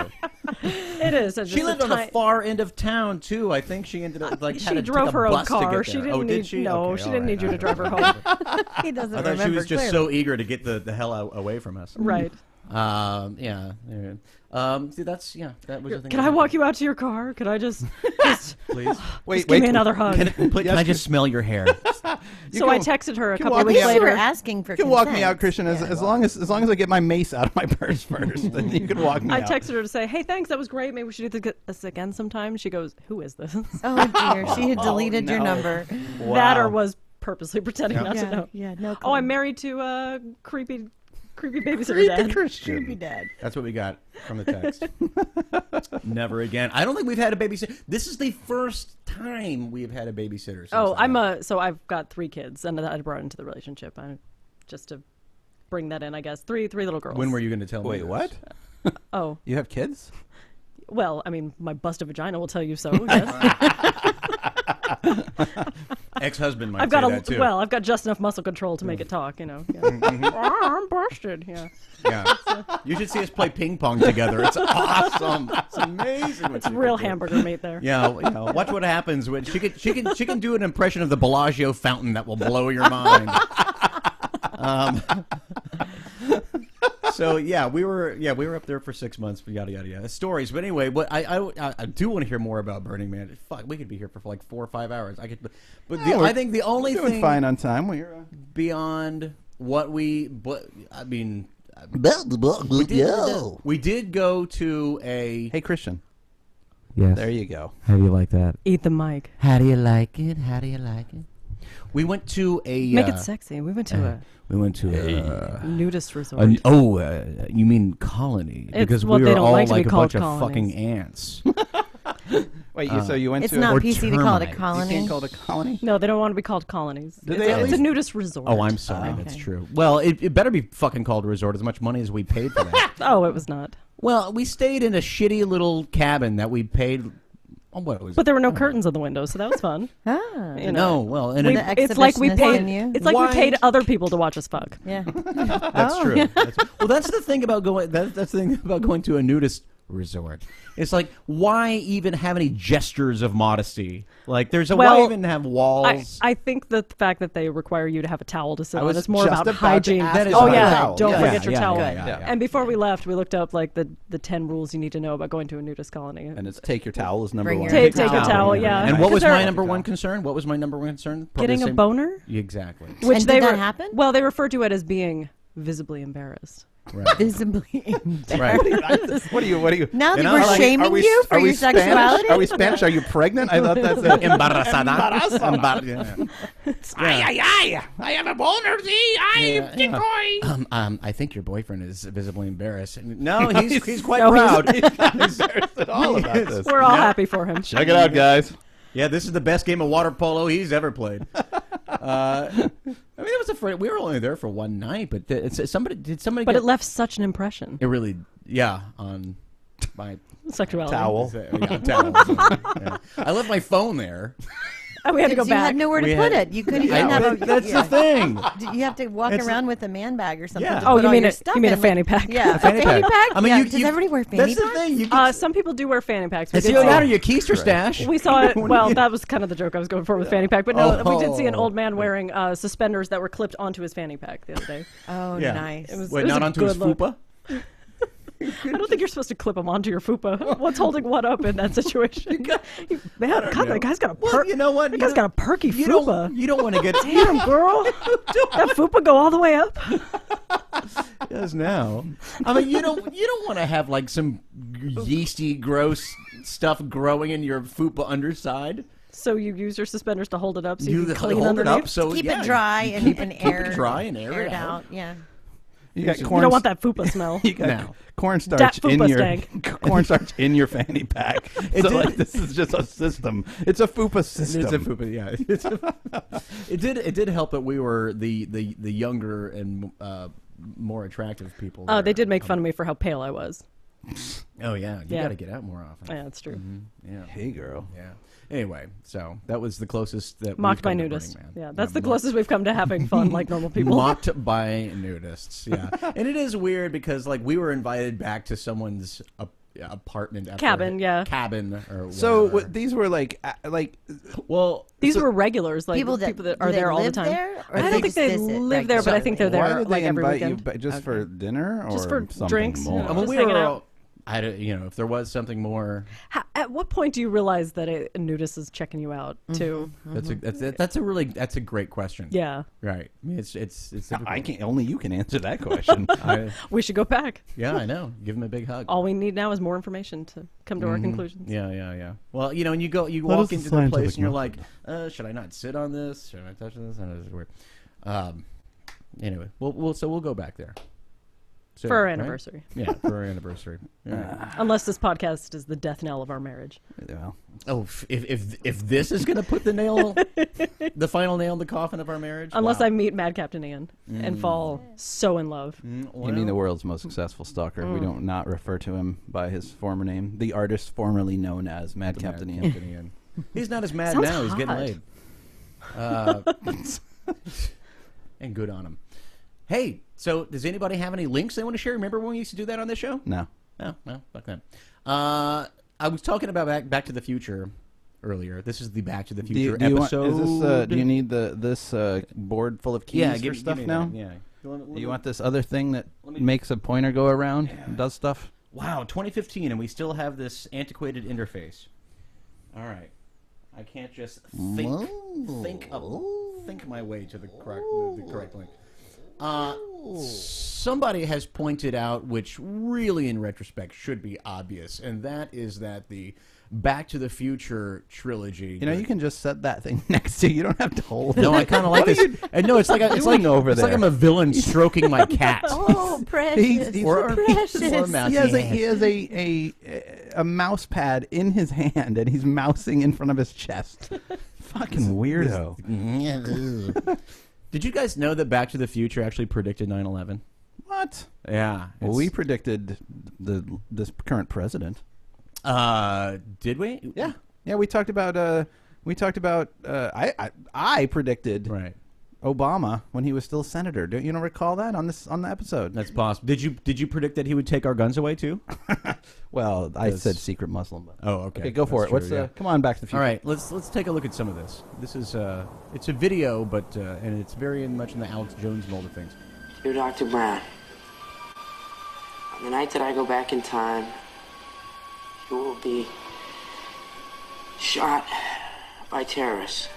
It is. She lived on the far end of town too. I think she ended up like she drove her own car. She didn't need. No, she didn't need you to drive her home. He doesn't I remember. thought she was just clearly. so eager to get the hell away from us. Right. Yeah. See, that's that was the thing. Can I walk you out to your car? Could I just please? Wait, give me another hug. Can I just smell your hair? So I texted her a couple walk weeks me out. You were later. asking for You can walk me out, Christian, as long as I get my mace out of my purse first. Then you can walk me I out. texted her to say, "Hey, thanks, that was great. Maybe we should do this again sometime." She goes, "Who is this?" Oh dear, she had deleted your no. number. Wow. That or was purposely pretending not to know. Yeah, no. Oh, I'm married to a creepy babysitter dad. Christian. Creepy dad. That's what we got from the text. Never again. I don't think we've had a babysitter. This is the first time we've had a babysitter. So I've got 3 kids, and that I brought into the relationship. Just to bring that in, I guess. Three little girls. When were you going to tell me? Wait, what? Oh, You have kids? well, I mean, my busted vagina will tell you so. Yes. Ex-husband might I've got say that too. I've got just enough muscle control to make it talk. Yeah. Oh, I'm busted. Yeah. Yeah. You should see us play ping pong together. It's awesome. It's amazing. It's real hamburger meat there. Yeah, watch what happens when she can do an impression of the Bellagio fountain that will blow your mind. So yeah, we were up there for 6 months. Yada yada yada. Stories, but anyway, what I do want to hear more about Burning Man. Fuck, we could be here for like 4 or 5 hours. I think the only Doing thing fine on time. beyond what we did go to a. Hey, Christian. Yes. There you go. How do you like that? Eat the mic. How do you like it? How do you like it? We went to a. Make it sexy. We went to a nudist resort. You mean colony? Because we they were don't all like to be like a called bunch colonies. of fucking ants. Wait, so you went It's to not or PC to call it a termite. you colony. can't call it a colony? No, they don't want to be called colonies. Do they at It's a least- nudist resort. Oh, I'm sorry. okay. That's true. Well, it better be fucking called a resort. As much money as we paid for that. Oh, it was not. Well, we stayed in a shitty little cabin that we paid. Oh, what was? But there were no curtains on the window, so that was fun. Ah. You know. No, well, and We- The it's like we exhibitionist paid. in you. It's like we paid other people to watch us fuck. Yeah. that's true. That's the thing about going. That's the thing about going to a nudist resort. It's like, why even have any gestures of modesty? Like, why even have walls? I think that the fact that they require you to have a towel to sit on was is more just about about to hygiene. ask Don't about the forget towel. your towel. Yeah. And before we left, we looked up like the 10 rules you need to know about going to a nudist colony. And it's take your towel is number Bring one. your Take your towel, yeah. And what was Because my they're- number one concern? What was my number one concern? Probably Getting the a same- boner? Exactly. Which And they did that were- happen? Well, they refer to it as being visibly embarrassed. Right. Visibly embarrassed. Right. What are you? Now that know, we're like, shaming you for your Spanish? sexuality? Are we Spanish? Are you pregnant? I thought that's it. Embarazada. Ay, I have a boner, see? I think your boyfriend is visibly embarrassed. No, he's quite No, proud. all about this. We're all happy for him. Check it out, guys. Yeah, this is the best game of water polo he's ever played. I mean, it was we were only there for one night, but somebody But get, it left such an impression. it really, on my Sexuality. Towel. towel. Yeah. I left my phone there. And we had to go You back. had nowhere to We put had- it. You couldn't even have a. That's the thing. You have to walk around with a man bag or something. Yeah. To Oh, put you all mean your a- stuff you mean a in. fanny pack. Yeah, A fanny pack. I mean, does everybody wear fanny That's packs? the thing. You can, Some people do wear fanny packs. We it's did either see- that or your keister stash. We saw it. Well, that was kind of the joke I was going for with fanny pack. But no, we did see an Oh. old man wearing suspenders that were clipped onto his fanny pack the other day. Oh, Yeah. nice. It was, Wait, it was not a onto his good look. fupa? I don't think you're supposed to clip them onto your fupa. What's holding what up in that situation? Man, God, that guy's got a Well, you know what? That guy's got a perky You fupa. don't want to get Damn, girl. That fupa go all the way up. It does now. I mean, you don't want to have like some yeasty, gross stuff growing in your fupa underside. So you use your suspenders to hold it up so you You can clean hold it underneath? up so Keep yeah, it dry you and, keep and it, air. keep it dry and air it out. Yeah. You got You don't want that fupa smell. You got No. cornstarch Dat in fupa your stank. cornstarch in your fanny pack. So like this is just a system. It's a fupa system. It's a fupa, yeah. It did help that we were the younger and more attractive people. They there. did make fun of me for how pale I was. Oh yeah, you Yeah. got to get out more often. Yeah, that's true. Yeah. Hey, girl. Yeah. Anyway, so that was the closest that Mocked we've by come to nudists. Burning Man. Yeah, that's the closest we've come to having fun like normal people. Mocked by nudists. Yeah, and it is weird because like we were invited back to someone's apartment, after Cabin, yeah. cabin or So whatever. these were like well, These were regulars, like People people that that are do they there all the live time. there, or I do don't they think just they visit live there, but I think they're why there did like they every invite weekend. you just for dinner or Just for something drinks, more? you know. I mean, Just we hanging were. out. I don't, if there was something more. At what point do you realize that a nudist is checking you out too? That's a great question. Yeah, Right. I mean, it's. I can't. Only you can answer that question. we should go back. Yeah, I know. Give him a big hug. All we need now is more information to come to our conclusions. Yeah. Well, and you What walk is the into the scientific place and you're method? like, should I not sit on this? Should I touch this? I know this is weird. Anyway, we'll go back there. Soon, For our right? anniversary. Yeah, for our anniversary. Yeah. Unless this podcast is the death knell of our marriage. Well, Oh, if this is gonna put the final nail in the coffin of our marriage. Unless wow. I meet Mad Captain Ian and fall so in love. you mean the world's most successful stalker? We don't not refer to him by his former name. The artist formerly known as Mad Captain Ian. Ian. He's not as mad Sounds now. He's getting hot. laid. And good on him. Hey, so does anybody have any links they want to share? Remember when we used to do that on this show? No. Oh, well, fuck that. I was talking about Back to the Future earlier. This is the Back to the Future Do you want, episode. is this, do you need this board full of keys yeah, for stuff me now? that. Yeah. You want this other thing that makes a pointer go around and does stuff? Wow, 2015, and we still have this antiquated interface. All right, I can't just think my way to the correct link. Somebody has pointed out, which really in retrospect should be obvious, and that is that the Back to the Future trilogy. You know, you can just set that thing next to you. You don't have to hold it. No, I kind of like this. And no, it's like over there? like I'm a villain stroking my cat. Oh, precious. He's Or precious. mouse. He has a mouse pad in his hand, and he's mousing in front of his chest. Fucking weirdo. Did you guys know that Back to the Future actually predicted 9/11? What? Yeah. Well, we predicted this current president. Did we? Yeah. We talked about. I predicted. Right. Obama when he was still senator. Don't you recall that on the episode? That's possible. Did you predict that he would take our guns away too? Well, I said secret Muslim. But... Oh, okay. Okay, go for That's it. true, What's come on, Back to the Future. All right, let's take a look at some of this. This is it's a video, but and it's very much in the Alex Jones mold of things. Dear Dr. Brown, on the night that I go back in time, you will be shot by terrorists.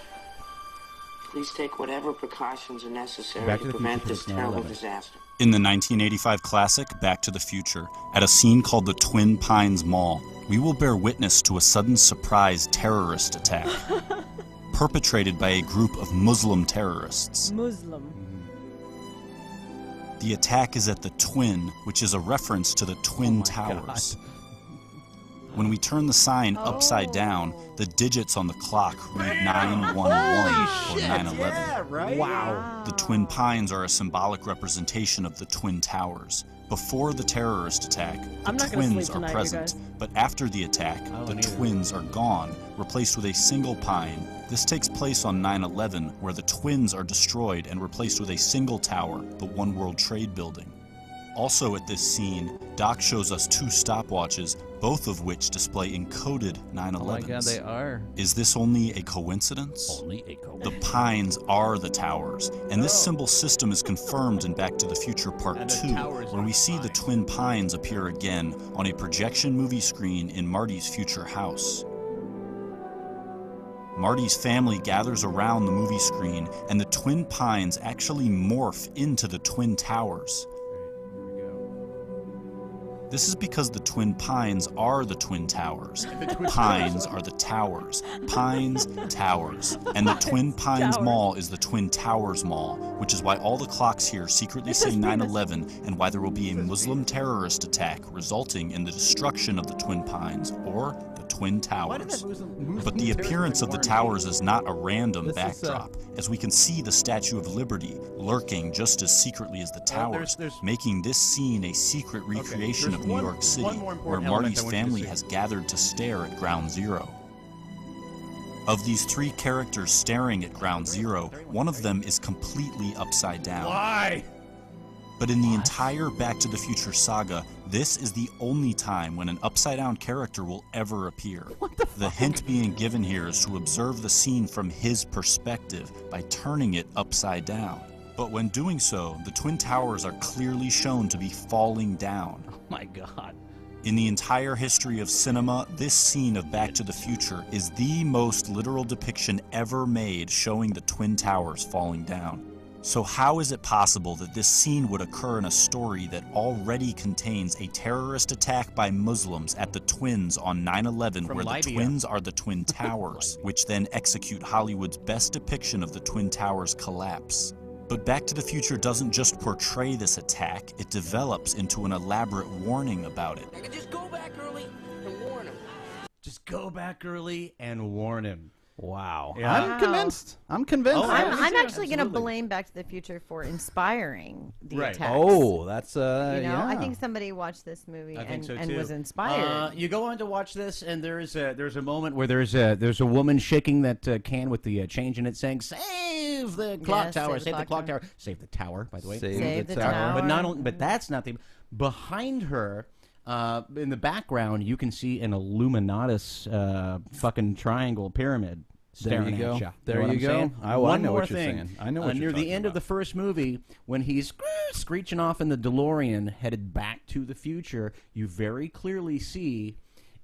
Please take whatever precautions are necessary to prevent this terrible disaster. In the 1985 classic Back to the Future, at a scene called the Twin Pines Mall, we will bear witness to a sudden surprise terrorist attack perpetrated by a group of Muslim terrorists. The attack is at the Twin, which is a reference to the Twin Towers. God. When we turn the sign upside down, the digits on the clock read 911 or 911. Yeah, right? Wow. The Twin Pines are a symbolic representation of the Twin Towers. Before the terrorist attack, the twins are present, but after the attack, the twins are gone, replaced with a single pine. This takes place on 9/11, where the twins are destroyed and replaced with a single tower, the One World Trade Building. Also at this scene, Doc shows us 2 stopwatches, both of which display encoded 9/11s. Oh my God, they are. Is this only a coincidence? Only a coincidence. The pines are the towers, and this symbol system is confirmed in Back to the Future Part 2, where we see the twin pines appear again on a projection movie screen in Marty's future house. Marty's family gathers around the movie screen, and the twin pines actually morph into the twin towers. This is because the Twin Pines are the Twin Towers. Pines are the towers. Pines, towers. And the Twin Pines Mall is the Twin Towers Mall, which is why all the clocks here secretly say 9/11 and why there will be a Muslim terrorist attack resulting in the destruction of the Twin Pines, or the Twin Towers. But the appearance of the towers is not a random backdrop, as we can see the Statue of Liberty lurking just as secretly as the towers, making this scene a secret recreation of New York City, where Marty's family has gathered to stare at Ground Zero. Of these 3 characters staring at Ground Zero, one of them is completely upside down. Why? But in the entire Back to the Future saga, this is the only time when an upside-down character will ever appear. The hint being given here is to observe the scene from his perspective by turning it upside down. But when doing so, the Twin Towers are clearly shown to be falling down. Oh my God. In the entire history of cinema, this scene of Back to the Future is the most literal depiction ever made showing the Twin Towers falling down. So how is it possible that this scene would occur in a story that already contains a terrorist attack by Muslims at the Twins on 9/11, where the Twins are the Twin Towers, which then execute Hollywood's best depiction of the Twin Towers' collapse? But Back to the Future doesn't just portray this attack, it develops into an elaborate warning about it. Just go back early and warn him. Just go back early and warn him. Wow. Yeah. I'm convinced. I'm convinced. Oh, I'm actually going to blame Back to the Future for inspiring the attacks. Oh, that's I think somebody watched this movie and was inspired. You go on to watch this, and there's a moment where there's a woman shaking that can with the change in it, saying, "Save the clock tower! Save the clock tower! Save the tower!" By the way, save the tower. But that's not the. Behind her, in the background, you can see an Illuminatus fucking triangle pyramid. There you go. There you go. I know what you're saying. I know what you're near the end of the first movie, when he's screeching off in the DeLorean headed back to the future, you very clearly see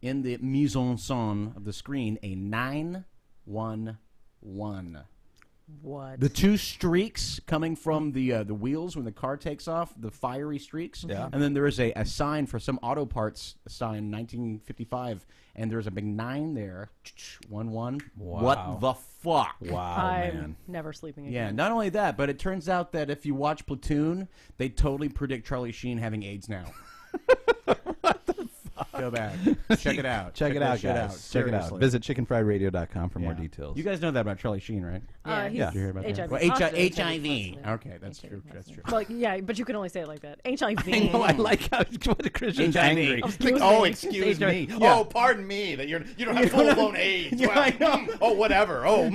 in the mise en scène of the screen a 911. What? The 2 streaks coming from the wheels when the car takes off, the fiery streaks. Yeah. And then there is a sign for some auto parts sign, 1955, and there's a big 9 there. 11. Wow. What the fuck? Wow, I'm man. never sleeping again. Yeah, not only that, but it turns out that if you watch Platoon, they totally predict Charlie Sheen having AIDS now. show back. Check it out. Check it out, guys. Check it out. Seriously. Visit chickenfriedradio.com for more details. You guys know that about Charlie Sheen, right? He's Did you hear about HIV. that? HIV. Okay, that's true. That's true. Well, yeah, but you can only say it like that. HIV. I know, I like how Christian's HIV. angry. Excuse Oh, me. excuse me. Yeah. Oh, pardon me that you don't have full-blown AIDS. Yeah, I know. Oh, whatever. Oh,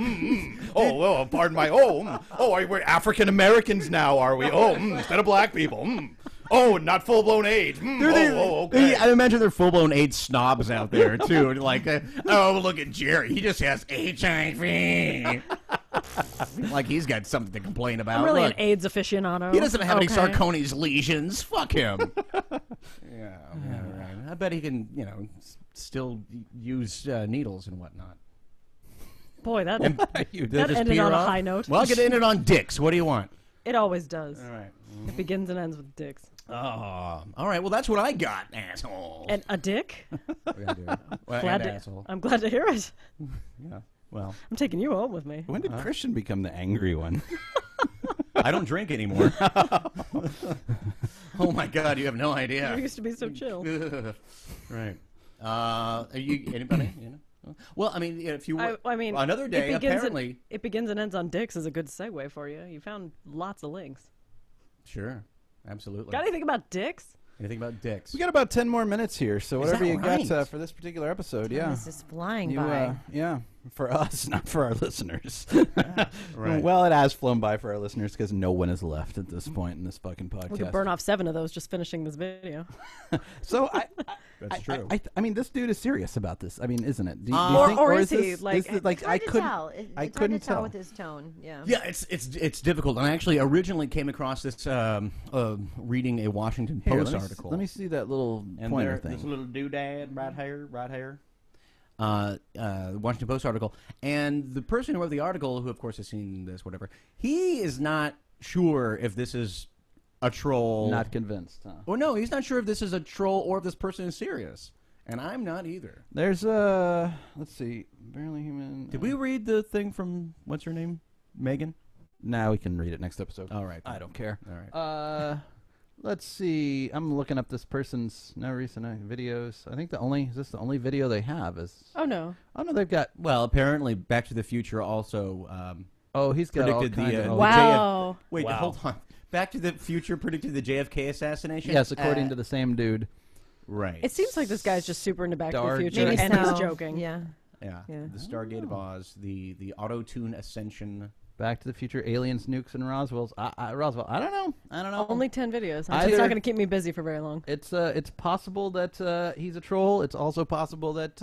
oh, well, pardon my. Oh, we're African Americans now, are we? Oh, instead of black people. Oh, not full-blown AIDS. Okay. I imagine they're full-blown AIDS snobs out there, too. Like, oh, look at Jerry. He just has HIV. Like he's got something to complain about. I'm really Look, an AIDS aficionado. he doesn't have any Okay. Sarconi's lesions. Fuck him. Yeah, right. I bet he can, still use needles and whatnot. Boy, that That ended on a high note. Well, I'll get ended on dicks. What do you want? It always does. All right. It begins and ends with dicks. Oh, all right. Well, that's what I got, asshole. And a dick? Well, Glad and to, asshole. I'm glad to hear it. Yeah. Well, I'm taking you home with me. When did Christian become the angry one? I don't drink anymore. Oh my God, you have no idea. You used to be so chill. Right. Are you anybody? Well, I mean, if you were, I mean, another day, apparently. It begins and ends on dicks is a good segue for you. You found lots of links. Sure. Absolutely. Got anything about dicks? Anything about dicks? We got about 10 more minutes here, so whatever you right? got for this particular episode, yeah. This is flying by. Yeah, for us, not for our listeners. Right. Well, it has flown by for our listeners because no one is left at this point in this fucking podcast. We could burn off 7 of those just finishing this video. So That's true. I mean, this dude is serious about this. I mean, isn't it? Do you Or- think, or or is he, this, like- is it, like It's I hard to couldn't tell. I It's couldn't hard to tell tell with his tone. Yeah. Yeah, it's difficult. And I actually originally came across this reading a Washington Here, Post article. Let me see that little And pointer this thing. little doodad right here. Washington Post article, and the person who wrote the article, who of course has seen this, whatever, he is not sure if this is a troll. Not convinced, huh? Well, no, he's not sure if this is a troll or if this person is serious, and I'm not either. There's let's see, barely human. Did we read the thing from what's her name, Megan? Now we can read it next episode. All right, I don't care. All right. Let's see. I'm looking up this person's recent videos. I think is this the only video they have? Oh, no. Oh no, they've got. Well, apparently, Back to the Future also. He's got predicted all kinds the of. Wow. Wait, Wow. hold on. Back to the Future predicted the JFK assassination. Yes, according to the same dude. Right. It seems like this guy's just super into Back to the Future, Maybe and he's so. joking. Yeah. Yeah. Yeah. The Stargate of Oz, the auto-tune ascension. Back to the Future, aliens, nukes, and Roswell's. Roswell. I don't know. Only 10 videos. It's Either- not going to keep me busy for very long. It's possible that he's a troll. It's also possible that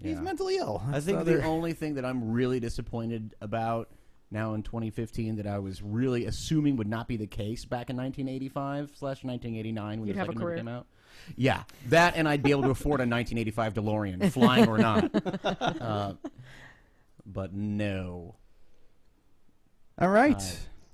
he's Yeah. mentally ill. I That's think the the other- only thing that I'm really disappointed about now in 2015 that I was really assuming would not be the case back in 1985/1989 when You'd the have a second movie career. came out. Yeah, that, and I'd be able to afford a 1985 DeLorean, flying or not. But no. All right.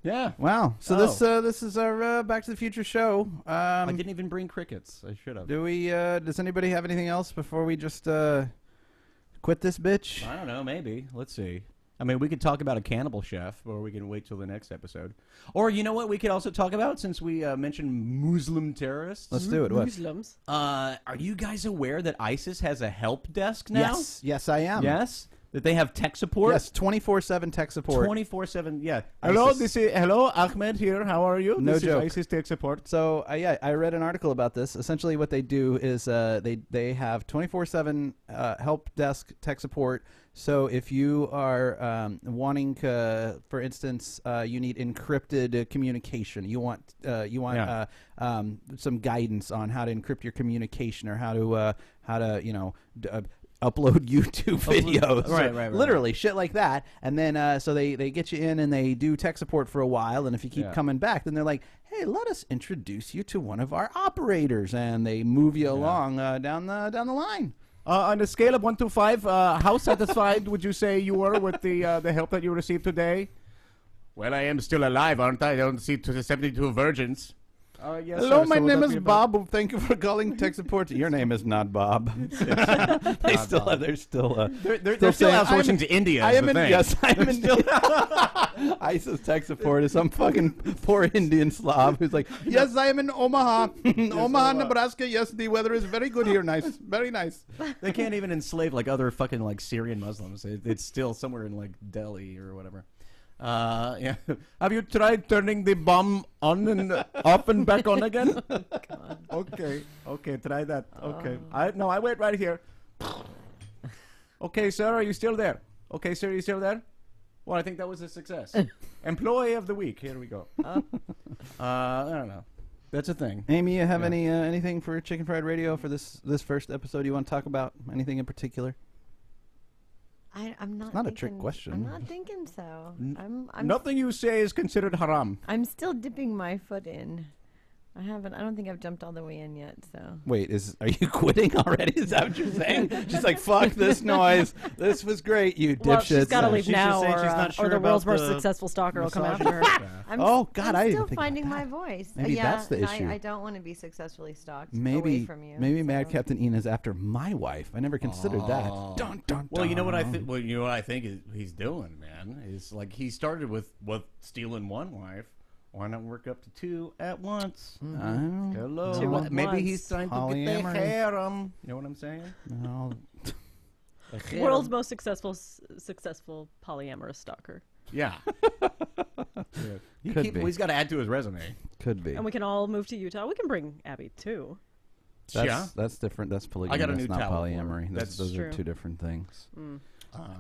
Yeah. Wow. So this is our Back to the Future show. I didn't even bring crickets. I should have. Do we? Does anybody have anything else before we just quit this bitch? I don't know. Maybe. Let's see. I mean, we could talk about a cannibal chef, or we can wait till the next episode. Or you know what? We could also talk about, since we mentioned Muslim terrorists. Let's do it. What? Muslims. Are you guys aware that ISIS has a help desk now? Yes, I am. Yes. That they have tech support. Yes, 24/7 tech support. 24/7. Yeah. ISIS. Hello, Ahmed here. How are you? No this joke. Is ISIS tech support. So I read an article about this. Essentially, what they do is they have 24/7 help desk tech support. So if you are wanting, for instance, you need encrypted communication. You want some guidance on how to encrypt your communication, or how to upload YouTube videos. Right. Literally shit like that. And then so they get you in and they do tech support for a while. And if you keep coming back, then they're like, hey, let us introduce you to one of our operators, and they move you along down the line. On a scale of 1 to 5, how satisfied would you say you were with the help that you received today? Well, I am still alive, aren't I? I don't see 72 virgins. Yes, Hello, sir. my So will name that is be about- Bob. Thank you for calling tech support. Your name is not Bob. They still have. They're still. They're still outsourcing to India. I is am the in. thing. Yes, I am in. ISIS tech support is some fucking poor Indian Slav who's like, yes, I am in Omaha, Omaha, Nebraska. Yes, the weather is very good here. Nice, very nice. They can't even enslave like other fucking like Syrian Muslims. It's still somewhere in like Delhi or whatever. Yeah. Have you tried turning the bomb on and off and back on again? Okay. Try that. Okay. I wait right here. Okay, sir, are you still there? Okay, sir, are you still there? Well, I think that was a success. Employee of the week. Here we go. I don't know. That's a thing. Amy, you have anything for Chicken Fried Radio for this first episode you want to talk about? Anything in particular? I'm not. It's not a thinking, trick question. I'm not thinking so. I'm Nothing you say is considered haram. I'm still dipping my foot in. I don't think I've jumped all the way in yet. So. Wait, are you quitting already? Is that what you're saying? She's like, fuck this noise. This was great, you dipshits. Well, she's got to leave she's now, just saying she's not sure or the world's about most the successful stalker will come massage. after her. I'm I didn't still think finding about my that. voice. Maybe yeah, that's the issue. I don't want to be successfully stalked Maybe away from you. maybe so. Mad Captain Ian is after my wife. I never considered that. Dun, dun, Well, you know what I dun. think. Well, you know what I think he's doing, man. Is like he started with stealing one wife. Why not work up to two at once? Hello. Two at Maybe once. he's trying to get the harem. You know what I'm saying? No. World's most successful polyamorous stalker. Yeah. Could be. He's got to add to his resume. Could be. And we can all move to Utah. We can bring Abby too. That's different. That's polygamy. I got a That's new not towel for her. polyamory. That's Those are true. two different things.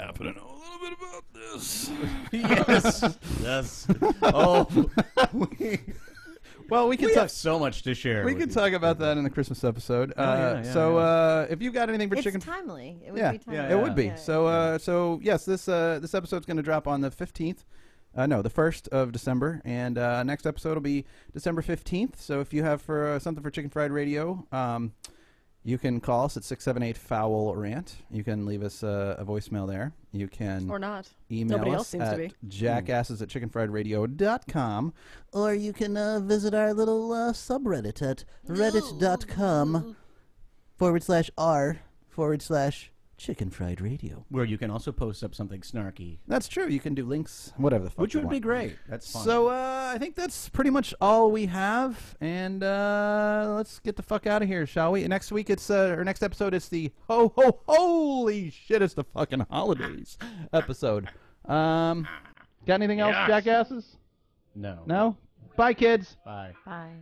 Happen to know a little bit about this. Yes. Yes. Oh. Well, we can We talk. have so much to share. We with can you. talk about that in the Christmas episode. yeah, If you've got anything for It's chicken, timely. It would yeah, be timely. yeah, it would be. Yeah, So yes, this episode's going to drop on the 15th. No, the 1st of December, and next episode will be December 15th. So if you have something for Chicken Fried Radio, you can call us at 678-FOUL-RANT. You can leave us a voicemail there. You can Or not. email Nobody us else seems at to be. jackasses@chickenfriedradio.com, or you can visit our little subreddit at reddit.com/r/Chicken Fried Radio. Where you can also post up something snarky. That's true. You can do links, whatever the fuck Which you would be want. great. That's fun. So I think that's pretty much all we have, and let's get the fuck out of here, shall we? Next week or next episode it's the holy shit, it's the fucking holidays episode. Got anything else, jackasses? No. No? Bye, kids. Bye. Bye.